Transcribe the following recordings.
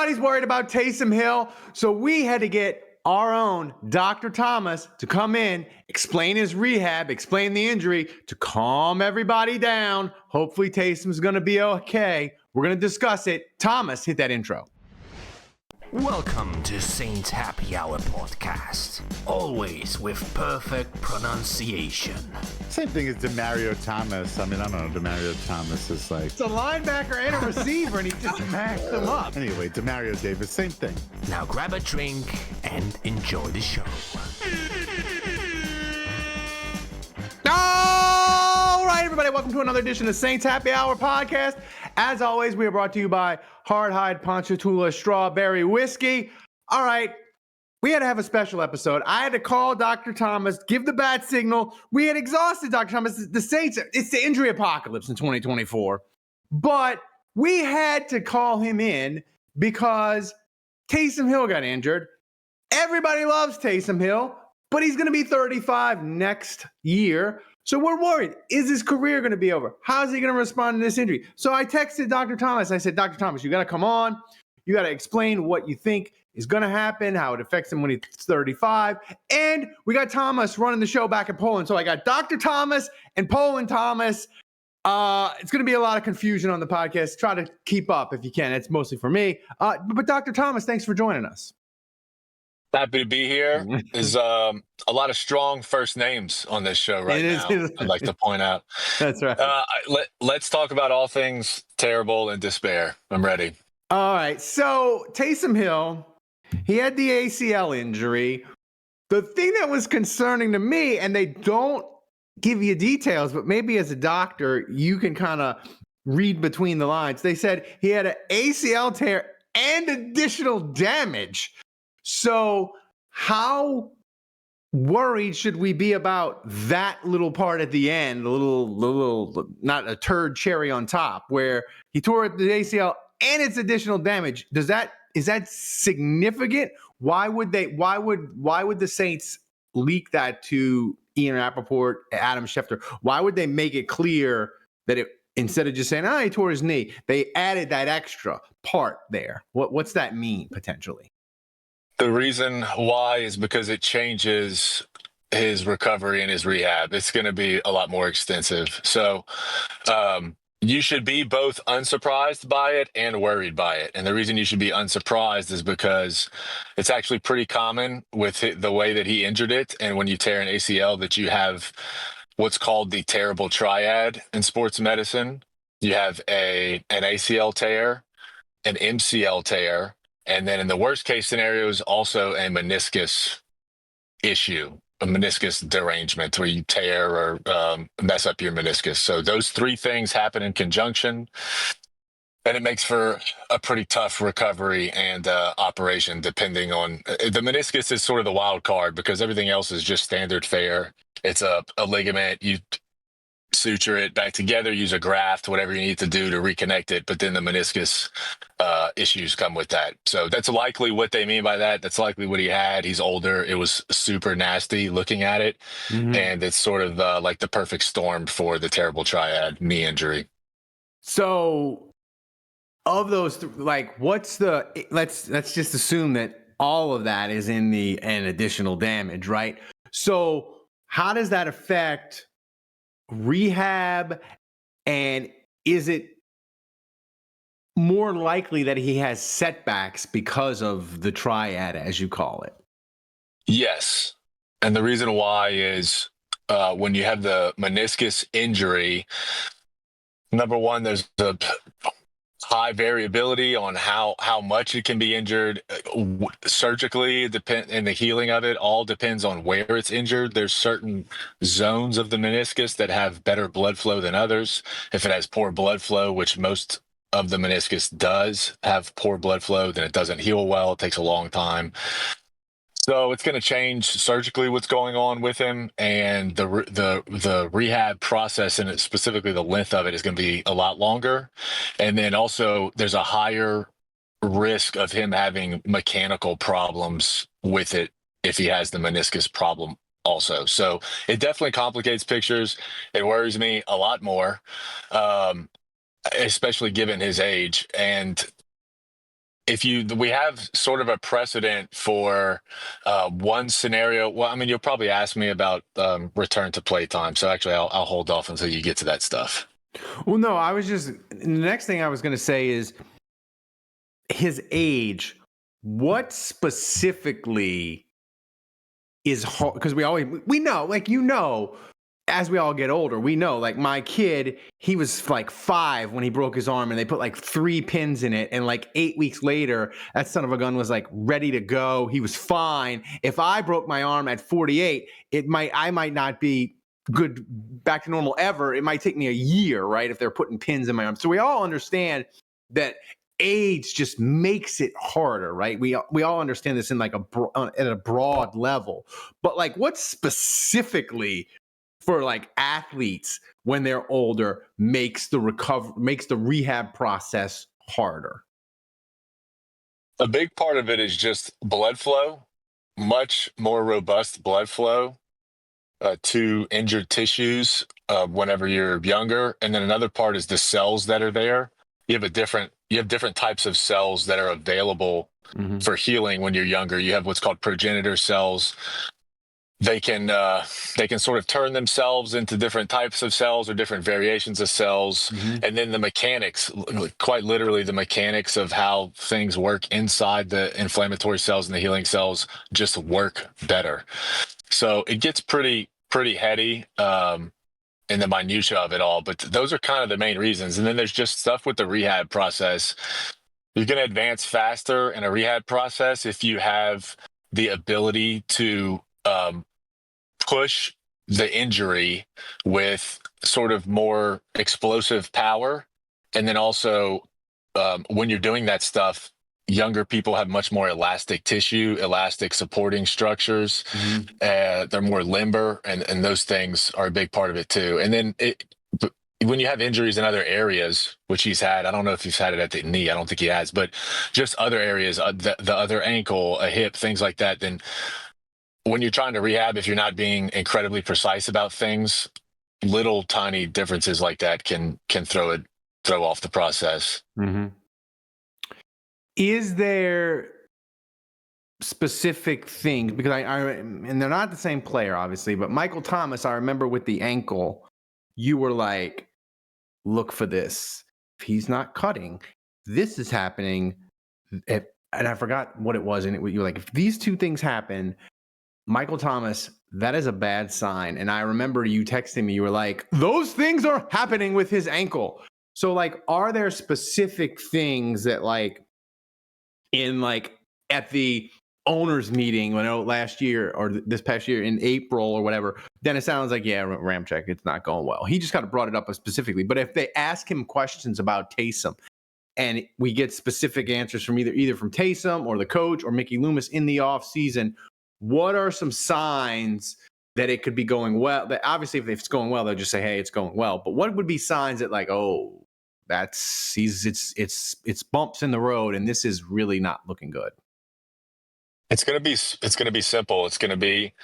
Everybody's worried about Taysom Hill, so we had to get our own Dr. Thomas to come in, explain his rehab, explain the injury to calm everybody down. Hopefully Taysom's going to be okay. We're going to discuss it. Thomas, hit that intro. Welcome to Saints Happy Hour podcast, always with perfect pronunciation. Same thing as Demario Thomas. I mean, I don't know, Demario Thomas is like... It's a linebacker and a receiver, and he just maxed them up. Anyway, Demario Davis, same thing. Now grab a drink and enjoy the show. All right, everybody, welcome to another edition of Saints Happy Hour podcast. As always, we are brought to you by Hardhide Ponchatoula Strawberry Whiskey. All right, we had to have a special episode. I had to call Dr. Thomas, give the bat signal. We had exhausted Dr. Thomas. The Saints, it's the injury apocalypse in 2024. But we had to call him in because Taysom Hill got injured. Everybody loves Taysom Hill, but he's going to be 35 next year. So we're worried. Is his career going to be over? How is he going to respond to this injury? So I texted Dr. Thomas. I said, Dr. Thomas, you got to come on. You got to explain what you think is going to happen, how it affects him when he's 35. And we got Thomas running the show back in Poland. So I got Dr. Thomas and Poland Thomas. It's going to be a lot of confusion on the podcast. Try to keep up if you can. It's mostly for me. But Dr. Thomas, thanks for joining us. Happy to be here. There's a lot of strong first names on this show right now. I'd like to point out. That's right. Let's talk about all things terrible and despair. I'm ready. All right. So Taysom Hill, he had the ACL injury. The thing that was concerning to me, and they don't give you details, but maybe as a doctor, you can kind of read between the lines. They said he had an ACL tear and additional damage. So how worried should we be about that little part at the end, a little, not a turd cherry on top, where he tore the ACL and it's additional damage? Is that significant? Why would the Saints leak that to Ian Rappaport, Adam Schefter? Why would they make it clear that instead of just saying, he tore his knee, they added that extra part there? What's that mean potentially? The reason why is because it changes his recovery and his rehab. It's going to be a lot more extensive. So you should be both unsurprised by it and worried by it. And the reason you should be unsurprised is because it's actually pretty common with the way that he injured it. And when you tear an ACL, that you have what's called the terrible triad in sports medicine. You have an ACL tear, an MCL tear, and then in the worst case scenarios, also a meniscus issue, a meniscus derangement where you tear or mess up your meniscus. So those three things happen in conjunction, and it makes for a pretty tough recovery and operation, depending on the meniscus is sort of the wild card because everything else is just standard fare. It's a ligament. You suture it back together, use a graft, whatever you need to do to reconnect it. But then the meniscus issues come with that. So that's likely what they mean by that. That's likely what he had. He's older. It was super nasty looking at it. Mm-hmm. And it's sort of like the perfect storm for the terrible triad knee injury. So of those, what's the, let's just assume that all of that is in an additional damage, right? So how does that affect rehab, and is it more likely that he has setbacks because of the triad, as you call it? Yes. And the reason why is when you have the meniscus injury, number one, there's a high variability on how much it can be injured surgically, and the healing of it all depends on where it's injured. There's certain zones of the meniscus that have better blood flow than others. If it has poor blood flow, which most of the meniscus does have poor blood flow, then it doesn't heal well. It takes a long time. So it's going to change surgically what's going on with him, and the rehab process, and specifically the length of it, is going to be a lot longer. And then also there's a higher risk of him having mechanical problems with it if he has the meniscus problem also. So it definitely complicates pictures. It worries me a lot more, especially given his age. And we have sort of a precedent for one scenario. Well, I mean, you'll probably ask me about return to play time. So actually, I'll hold off until you get to that stuff. Well, no, the next thing I was going to say is his age. What specifically is hard? Because we know, like, as we all get older, we know, like, my kid, he was like 5 when he broke his arm, and they put like 3 pins in it, and like 8 weeks later, that son of a gun was like ready to go. He was fine. If I broke my arm at 48, I might not be good back to normal ever. It might take me a year, right? If they're putting pins in my arm. So we all understand that age just makes it harder, right? We all understand this in like at a broad level, but like, what specifically for like athletes when they're older makes the rehab process harder? A big part of it is just blood flow, much more robust blood flow to injured tissues whenever you're younger. And then another part is the cells that are there. You have different types of cells that are available for healing when you're younger. You have what's called progenitor cells. They can sort of turn themselves into different types of cells or different variations of cells. And then the mechanics, quite literally the mechanics of how things work inside the inflammatory cells and the healing cells just work better. So it gets pretty heady in the minutia of it all, but those are kind of the main reasons. And then there's just stuff with the rehab process. You're going to advance faster in a rehab process if you have the ability to push the injury with sort of more explosive power. And then also when you're doing that stuff, younger people have much more elastic tissue, elastic supporting structures. They're more limber, and those things are a big part of it too. And then when you have injuries in other areas, which he's had, I don't know if he's had it at the knee, I don't think he has, but just other areas, the other ankle, a hip, things like that, then when you're trying to rehab, if you're not being incredibly precise about things, little tiny differences like that can throw off the process. Is there specific things, because I and they're not the same player, obviously, but Michael Thomas, I remember with the ankle, you were like, look for this. If he's not cutting, this is happening. And I forgot what it was. And you were like, if these two things happen, Michael Thomas, that is a bad sign. And I remember you texting me, you were like, those things are happening with his ankle. So like, are there specific things that like, in like at the owners meeting, last year or this past year in April or whatever, then it sounds like, yeah, Ramczyk, it's not going well. He just kind of brought it up specifically. But if they ask him questions about Taysom and we get specific answers from either from Taysom or the coach or Mickey Loomis in the off season, what are some signs that it could be going well? That obviously, if it's going well, they'll just say, hey, it's going well. But what would be signs that like, oh, it's bumps in the road and this is really not looking good? It's going to be simple. It's going to be,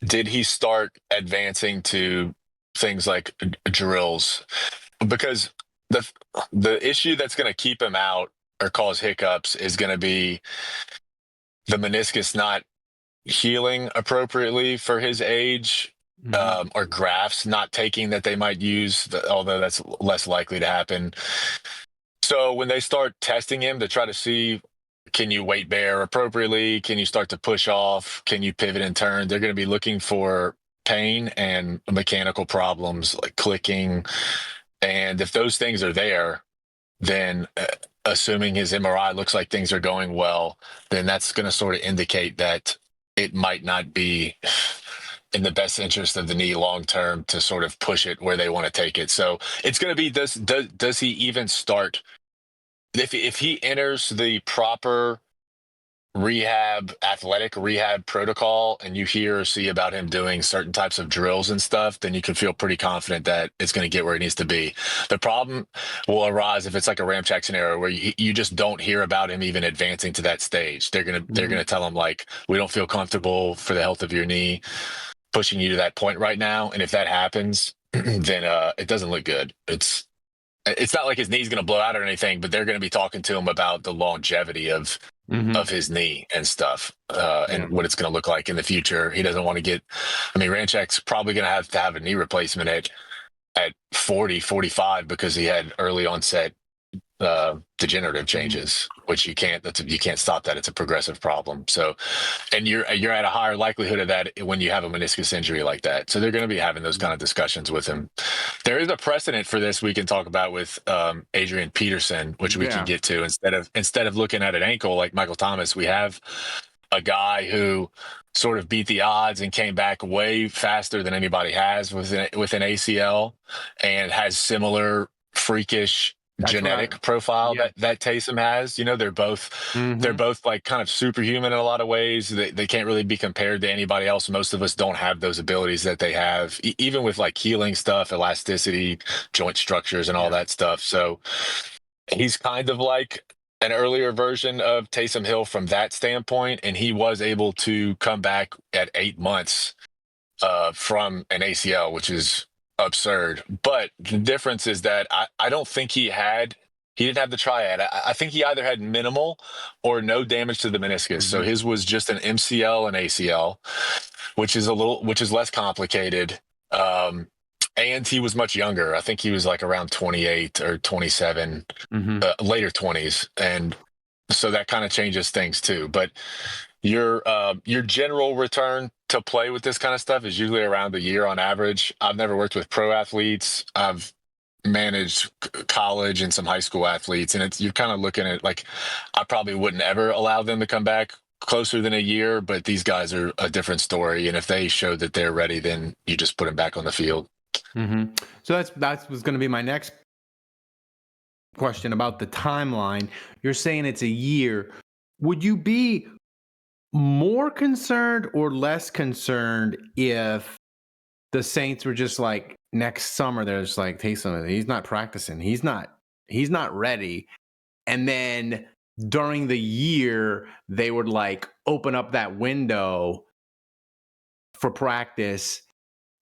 did he start advancing to things like drills? Because the issue that's going to keep him out or cause hiccups is going to be the meniscus not healing appropriately for his age, or grafts not taking that they might use, although that's less likely to happen. So when they start testing him to try to see, can you weight bear appropriately? Can you start to push off? Can you pivot and turn? They're going to be looking for pain and mechanical problems like clicking. And if those things are there, then assuming his MRI looks like things are going well, then that's going to sort of indicate that it might not be in the best interest of the knee long term to sort of push it where they want to take it. So it's going to be this: does he even start? If he enters the proper athletic rehab protocol, and you hear or see about him doing certain types of drills and stuff, then you can feel pretty confident that it's going to get where it needs to be. The problem will arise if it's like a Ramczyk scenario where you just don't hear about him even advancing to that stage. They're going to tell him like, we don't feel comfortable for the health of your knee pushing you to that point right now. And if that happens, then it doesn't look good. It's not like his knee's going to blow out or anything, but they're going to be talking to him about the longevity of his knee and stuff, and what it's going to look like in the future. He doesn't want to get. I mean, Ranchek's probably going to have a knee replacement at 40, 45 because he had early onset degenerative changes, which you can't stop that. It's a progressive problem. So, and you're at a higher likelihood of that when you have a meniscus injury like that. So they're going to be having those kind of discussions with him. There is a precedent for this we can talk about with Adrian Peterson, which we can get to instead of looking at an ankle like Michael Thomas. We have a guy who sort of beat the odds and came back way faster than anybody has with an ACL, and has similar freakish genetic profile that Taysom has. You know, they're both like kind of superhuman in a lot of ways. They can't really be compared to anybody else. Most of us don't have those abilities that they have, even with like healing stuff, elasticity, joint structures, and all that stuff. So he's kind of like an earlier version of Taysom Hill from that standpoint, and he was able to come back at 8 months from an ACL, which is absurd. But the difference is that I don't think he didn't have the triad. I think he either had minimal or no damage to the meniscus. So his was just an MCL and ACL, which is less complicated. And he was much younger. I think he was like around 28 or 27, later 20s. And so that kind of changes things too. But your general return to play with this kind of stuff is usually around a year on average. I've never worked with pro athletes. I've managed college and some high school athletes, and you're kind of looking at like, I probably wouldn't ever allow them to come back closer than a year, but these guys are a different story. And if they show that they're ready, then you just put them back on the field. So that was going to be my next question about the timeline. You're saying it's a year. Would you be more concerned or less concerned if the Saints were just like next summer, they're just like, Taysom, he's not practicing, he's not ready, and then during the year they would like open up that window for practice,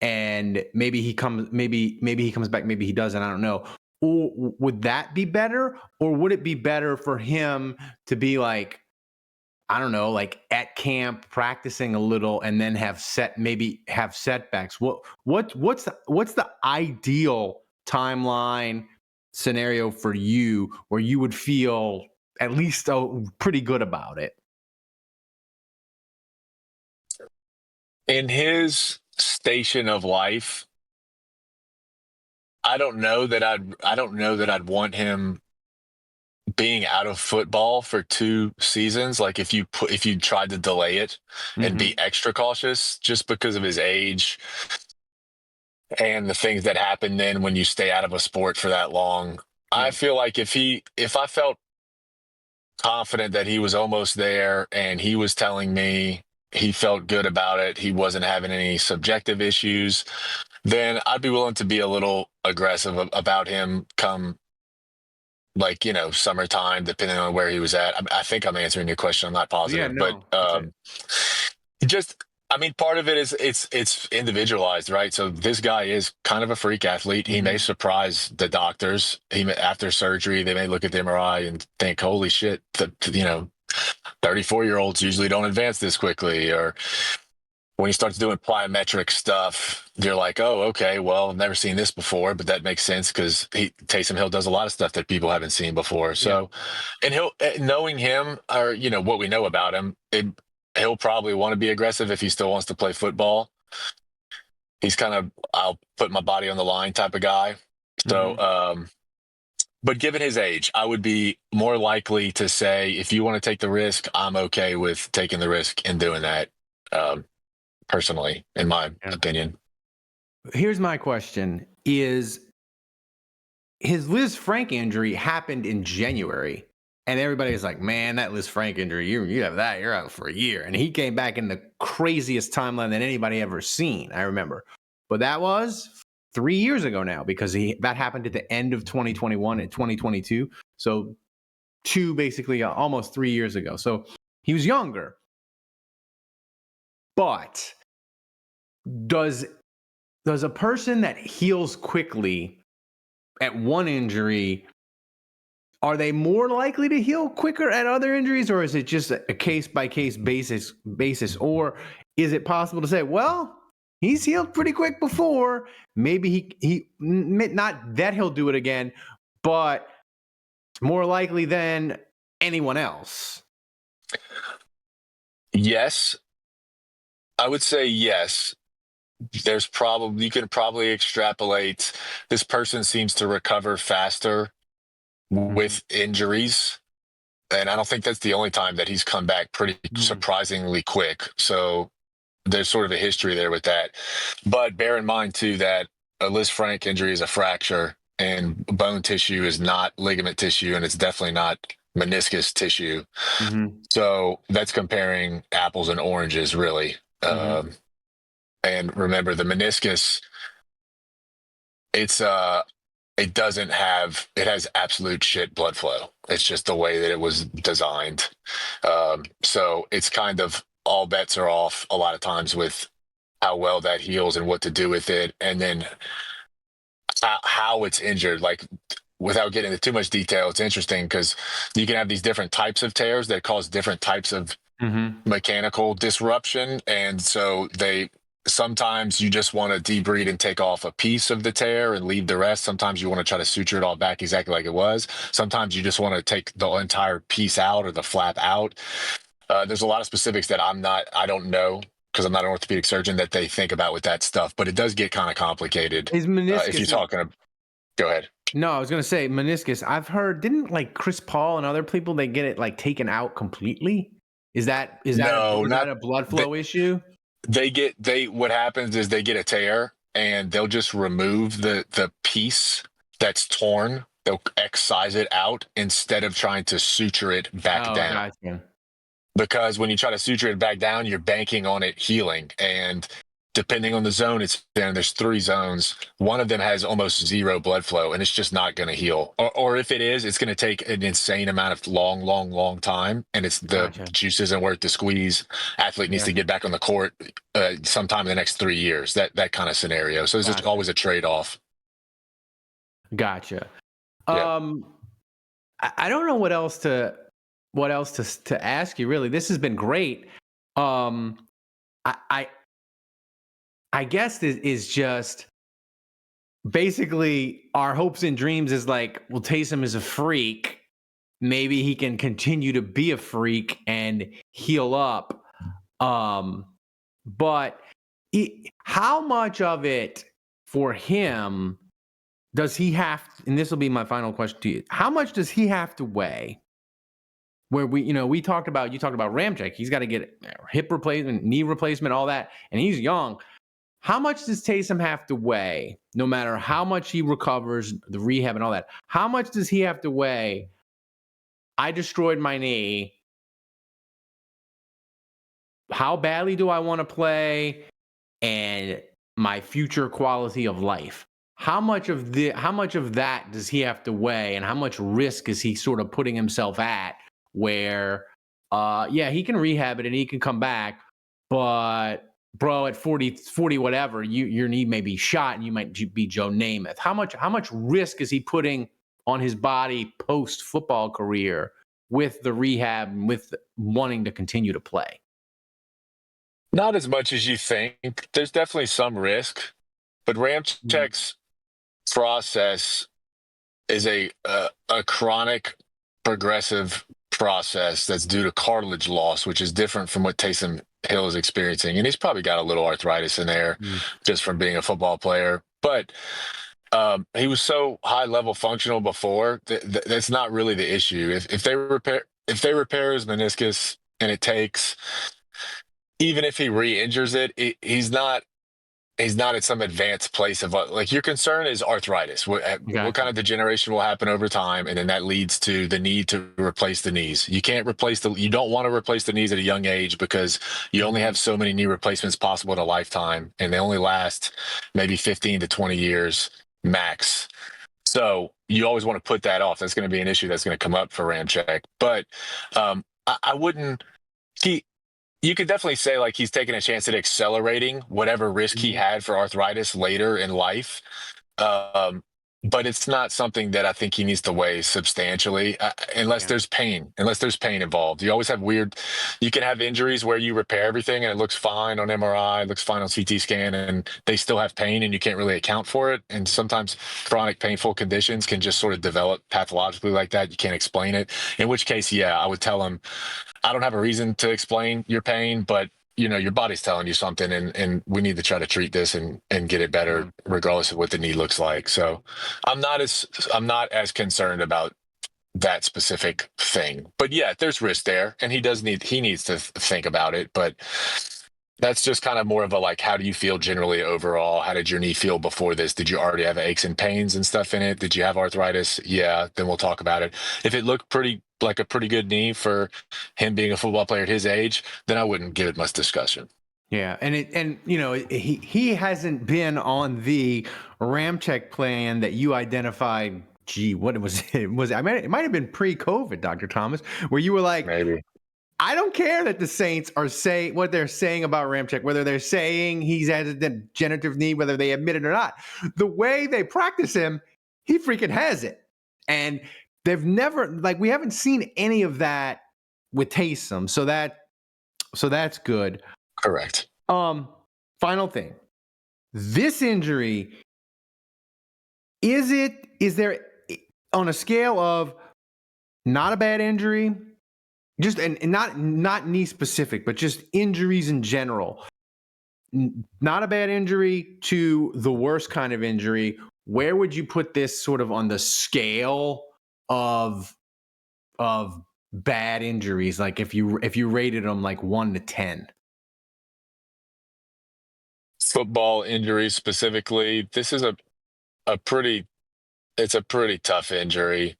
and maybe he comes back, maybe he doesn't, I don't know. Or would that be better, or would it be better for him to be like, I don't know, like at camp practicing a little and then have setbacks? What's the ideal timeline scenario for you where you would feel at least pretty good about it? In his station of life, I don't know that I'd want him being out of football for 2 seasons. Like if you tried to delay it and be extra cautious just because of his age and the things that happen then when you stay out of a sport for that long. I feel like if I felt confident that he was almost there and he was telling me he felt good about it, he wasn't having any subjective issues, then I'd be willing to be a little aggressive about him come, like, summertime, depending on where he was at. I think I'm answering your question. I'm not positive, but part of it is it's individualized, right? So this guy is kind of a freak athlete. He may surprise the doctors. After surgery, they may look at the MRI and think, holy shit, 34-year-olds usually don't advance this quickly. Or when he starts doing plyometric stuff, you're like, oh, okay, well, I've never seen this before, but that makes sense because Taysom Hill does a lot of stuff that people haven't seen before. So, and knowing him, or, what we know about him, he'll probably want to be aggressive if he still wants to play football. He's kind of, I'll put my body on the line type of guy. So, but given his age, I would be more likely to say, if you want to take the risk, I'm okay with taking the risk and doing that. Personally, in my opinion. Here's my question: is his Liz Frank injury happened in January, and everybody's like, man, that Liz Frank injury, you have that, you're out for a year. And he came back in the craziest timeline that anybody ever seen, I remember. But that was 3 years ago now, because that happened at the end of 2021 and 2022. So basically almost 3 years ago. So he was younger. But does a person that heals quickly at one injury, are they more likely to heal quicker at other injuries, or is it just a case by case basis? Or is it possible to say, well, he's healed pretty quick before, maybe he not that he'll do it again, but more likely than anyone else? Yes, I would say yes. You can probably extrapolate. This person seems to recover faster with injuries. And I don't think that's the only time that he's come back pretty surprisingly quick. So there's sort of a history there with that. But bear in mind, too, that a Liz Frank injury is a fracture, and bone tissue is not ligament tissue, and it's definitely not meniscus tissue. So that's comparing apples and oranges, really. And remember, the meniscus, it has absolute shit blood flow. It's just the way that it was designed. So it's kind of all bets are off a lot of times with how well that heals and what to do with it. And then how it's injured. Like, without getting into too much detail, it's interesting because you can have these different types of tears that cause different types of mechanical disruption. And so sometimes you just want to debride and take off a piece of the tear and leave the rest. Sometimes you want to try to suture it all back exactly like it was. Sometimes you just want to take the entire piece out or the flap out. There's a lot of specifics that I don't know, because I'm not an orthopedic surgeon, that they think about with that stuff, but it does get kind of complicated. Is meniscus, if you're talking, go ahead. No, I was going to say meniscus. I've heard, didn't like Chris Paul and other people, they get it like taken out completely? Is that a blood flow issue? What happens is they get a tear and they'll just remove the piece that's torn. They'll excise it out instead of trying to suture it back down. Gotcha. Because when you try to suture it back down, you're banking on it healing. And depending on the zone it's in, there's 3 zones. One of them has almost zero blood flow, and it's just not going to heal. Or if it is, it's going to take an insane amount of long time, and the juice isn't worth the squeeze. Athlete needs to get back on the court sometime in the next 3 years. That kind of scenario. So there's just always a trade-off. Gotcha. Yeah. I don't know what else to ask you, really. This has been great. I guess this is just basically our hopes and dreams is like, well, Taysom is a freak. Maybe he can continue to be a freak and heal up. But how much of it for him does he have, and this will be my final question to you, how much does he have to weigh? Where you talked about Ramczyk, he's got to get hip replacement, knee replacement, all that, and he's young. How much does Taysom have to weigh, no matter how much he recovers, the rehab and all that? How much does he have to weigh? I destroyed my knee. How badly do I want to play? And my future quality of life. How much of that does he have to weigh, and how much risk is he sort of putting himself at? Where, he can rehab it and he can come back, but bro, at 40 whatever, your knee may be shot and you might be Joe Namath. How much risk is he putting on his body post football career with the rehab and with wanting to continue to play? Not as much as you think. There's definitely some risk, but Ramczyk's process is a chronic progressive process that's due to cartilage loss, which is different from what Taysom Hill is experiencing. And he's probably got a little arthritis in there just from being a football player. But he was so high level functional before that's not really the issue. If they repair his meniscus and it takes, even if he re-injures it, he's not at some advanced place of, like, your concern is arthritis. What kind of degeneration will happen over time, and then that leads to the need to replace the knees. You don't want to replace the knees at a young age because you only have so many knee replacements possible in a lifetime, and they only last maybe 15 to 20 years max. So you always want to put that off. That's going to be an issue that's going to come up for Ramczyk. But I wouldn't. You could definitely say, like, he's taking a chance at accelerating whatever risk he had for arthritis later in life. but it's not something that I think he needs to weigh substantially, unless there's pain. Unless there's pain involved, you always have you can have injuries where you repair everything and it looks fine on MRI, it looks fine on CT scan, and they still have pain and you can't really account for it. And sometimes chronic painful conditions can just sort of develop pathologically like that. You can't explain it. In which case, yeah, I would tell him, I don't have a reason to explain your pain, but your body's telling you something, and we need to try to treat this and get it better, regardless of what the knee looks like. So I'm not as concerned about that specific thing. But yeah, there's risk there, and he needs to think about it. But that's just kind of more of a, like, how do you feel generally overall? How did your knee feel before this? Did you already have aches and pains and stuff in it? Did you have arthritis? Yeah, then we'll talk about it. If it looked like a pretty good knee for him being a football player at his age, then I wouldn't give it much discussion. Yeah, and he hasn't been on the Ramczyk plan that you identified. Gee, what was it? It might have been pre-COVID, Dr. Thomas, where you were like, Maybe. I don't care that the Saints are saying what they're saying about Ramczyk, whether they're saying he's has a degenerative knee, whether they admit it or not. The way they practice him, he freaking has it. And they've never, we haven't seen any of that with Taysom. So that's good. Correct. Final thing. This injury, is there on a scale of not a bad injury, just and not knee specific, but just injuries in general, not a bad injury to the worst kind of injury, where would you put this sort of on the scale of bad injuries? Like if you rated them like 1 to 10. Football injuries specifically, this is a pretty tough injury.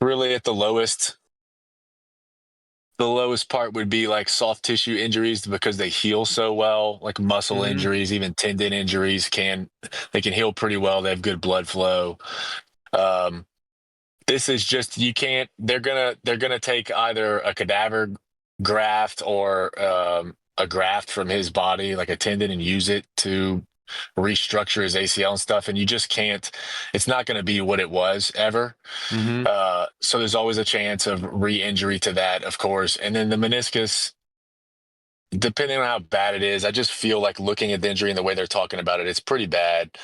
Really, at the lowest part would be like soft tissue injuries, because they heal so well, like muscle injuries, even tendon injuries can heal pretty well. They have good blood flow. This is just, they're gonna take either a cadaver graft or a graft from his body, like a tendon, and use it to restructure his ACL and stuff. And you just can't, it's not going to be what it was ever. So there's always a chance of re-injury to that, of course. And then the meniscus, depending on how bad it is, I just feel like, looking at the injury and the way they're talking about it, it's pretty bad.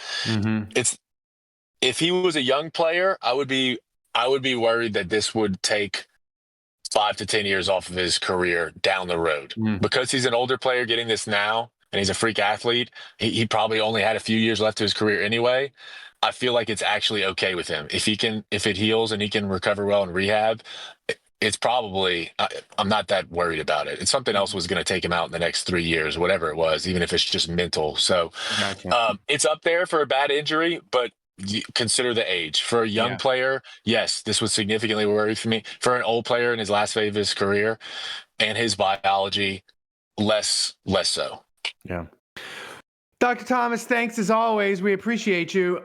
If he was a young player, I would be worried that this would take 5 to 10 years off of his career down the road. Because he's an older player getting this now, and he's a freak athlete, he probably only had a few years left to his career anyway. I feel like it's actually okay with him. If it heals and he can recover well in rehab, it's probably, I'm not that worried about it. It's something else was going to take him out in the next 3 years, whatever it was, even if it's just mental. So it's up there for a bad injury, but consider the age. For a young player, yes, this was significantly worried for me. For an old player in his last phase of his career and his biology, less so. Yeah. Dr. Thomas, thanks as always. We appreciate you.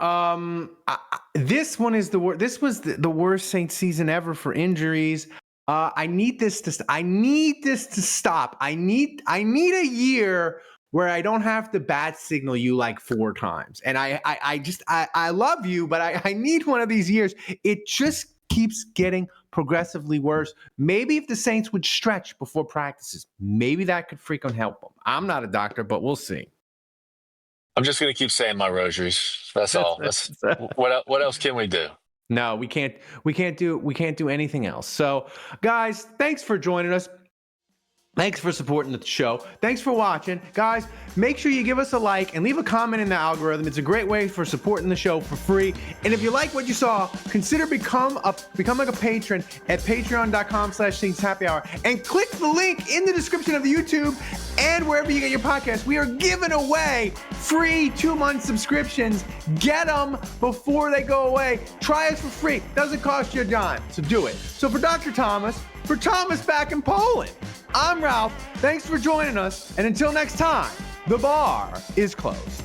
This one is this was the worst Saints season ever for injuries. I need this to stop. I need a year where I don't have to bat signal you like 4 times. And I love you, but I need one of these years. It just keeps getting progressively worse. Maybe if the Saints would stretch before practices, maybe that could freaking help them. I'm not a doctor, but we'll see. I'm just going to keep saying my rosaries. That's all. What else can we do? No, we can't do anything else. So, guys, thanks for joining us. Thanks for supporting the show. Thanks for watching. Guys, make sure you give us a like and leave a comment in the algorithm. It's a great way for supporting the show for free. And if you like what you saw, consider become like a patron at patreon.com/Saints Happy Hour, and click the link in the description of the YouTube and wherever you get your podcast. We are giving away free 2-month subscriptions. Get them before they go away. Try us for free. Doesn't cost you a dime, so do it. So for Dr. Thomas, for Thomas back in Poland, I'm Ralph. Thanks for joining us. And until next time, the bar is closed.